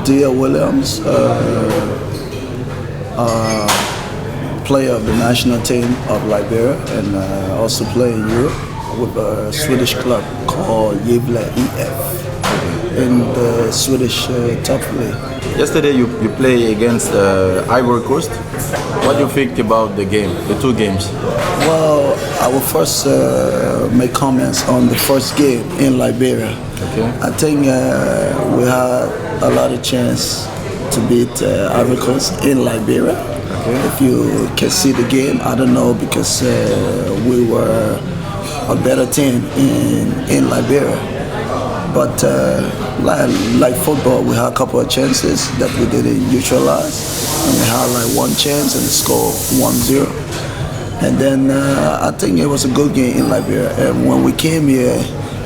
Dioh Williams, player of the national team of Liberia, and also play in Europe with a Swedish club called Joueur in the Swedish top league. Yesterday you play against Ivory Coast. What do you think about the game, the two games? Well, I will first make comments on the first game in Liberia. Okay. I think we had a lot of chance to beat Ivory Coast in Liberia. Okay. If you can see the game, I don't know, because we were a better team in Liberia. But like football, we had a couple of chances that we didn't neutralize, and we had like one chance and the score 1-0. And then I think it was a good game in Liberia. And when we came here,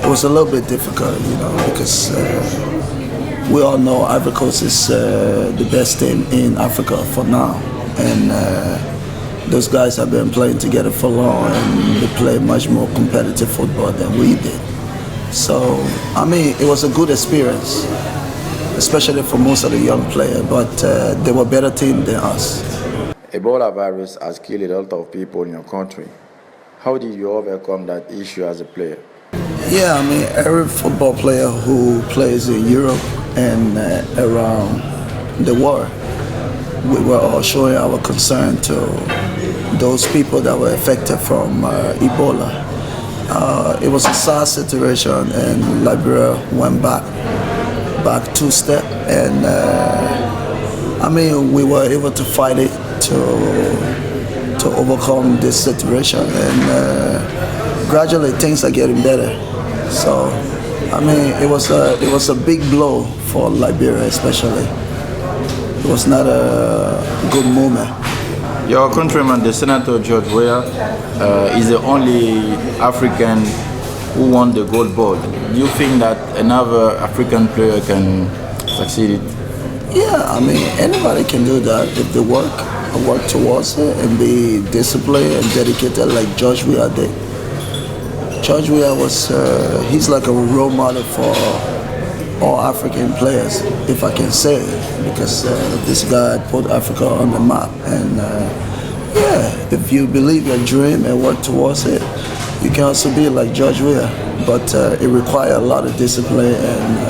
it was a little bit difficult, because we all know Ivory Coast is the best team in Africa for now. And those guys have been playing together for long, and they play much more competitive football than we did. So, I mean, it was a good experience, especially for most of the young players, but they were a better team than us. Ebola virus has killed a lot of people in your country. How did you overcome that issue as a player? Yeah, I mean, every football player who plays in Europe and around the world, we were all showing our concern to those people that were affected from Ebola. It was a sad situation, and Liberia went back 2 steps, and I mean, we were able to fight it to overcome this situation, and gradually things are getting better. So, I mean, it was a big blow for Liberia, especially. It was not a good moment. Your countryman, the Senator Joueur Libérien, is the only African who won the gold ball. Do you think that another African player can succeed it? Yeah, I mean, anybody can do that if they work towards it and be disciplined and dedicated, like Joueur Libérien did. Joueur Libérien he's like a role model for all African players, if I can say, because this guy put Africa on the map. And yeah, if you believe your dream and work towards it, you can also be like Joueur Libérien. But it requires a lot of discipline and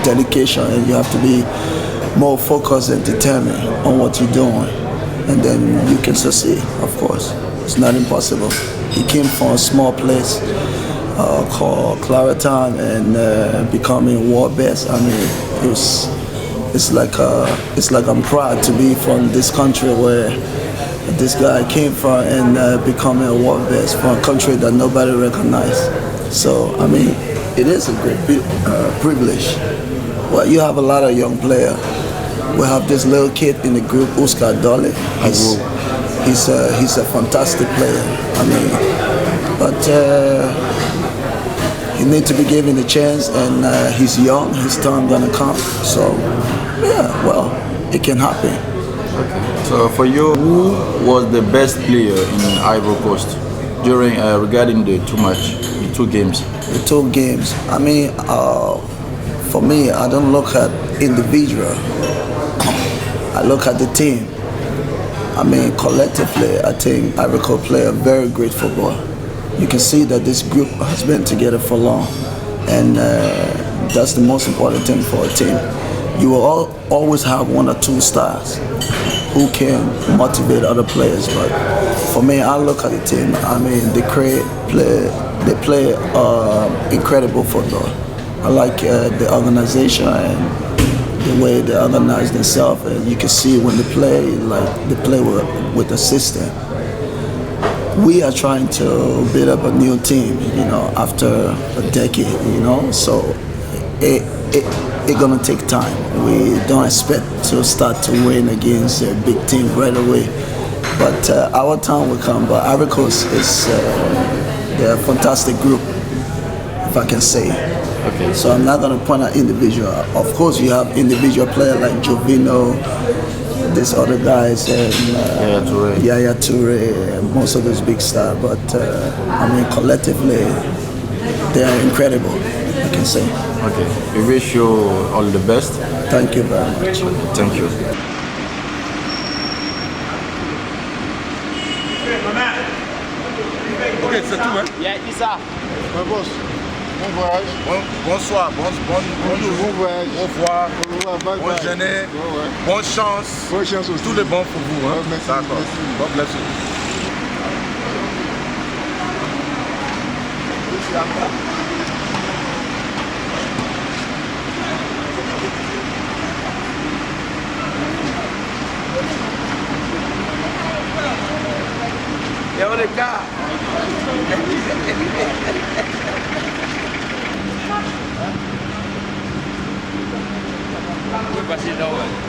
dedication, and you have to be more focused and determined on what you're doing, and then you can succeed. Of course, it's not impossible. He came from a small place called Clariton, and becoming world best. I mean, it's like I'm proud to be from this country where this guy came from, and becoming a world best from a country that nobody recognized. So, I mean, it is a great privilege. Well, you have a lot of young players. We have this little kid in the group, Oscar Dolly. He's a fantastic player. I mean, but he needs to be given a chance, and he's young. His time gonna come. So, yeah, well, it can happen. Okay. So, for you, who was the best player in Ivory Coast during regarding the two games? The 2 games. I mean, for me, I don't look at individual. I look at the team. I mean, collectively, I think Ivory Coast play a very great football. You can see that this group has been together for long, and that's the most important thing for a team. You will always have 1 or 2 stars who can motivate other players, but for me, I look at the team. I mean, they play incredible football. I like the organization and the way they organize themselves, and you can see when they play, like they play with a system. We are trying to build up a new team, after a decade, so it's gonna take time. We don't expect to start to win against a big team right away, but our time will come. But Ivory Coast they're a fantastic group, if I can say. Okay. So I'm not gonna point out individual. Of course, you have individual players like Jovino, these other guys, and Yaya Toure, most of those big stars. But I mean, collectively, they are incredible. I can say. Okay. We wish you all the best. Thank you very much. Thank you. Ok, c'est tout, hein? Yeah, Issa. Ouais, boss. Bon voyage. Bonsoir, bon voyage. au revoir, Au revoir, bye bonne bye. journée, Ouais. bonne chance, Bonne chance aussi. tout le bon pour vous. Hein? Ouais, merci, D'accord. merci. God bless you. Yo, the car. We're passing over.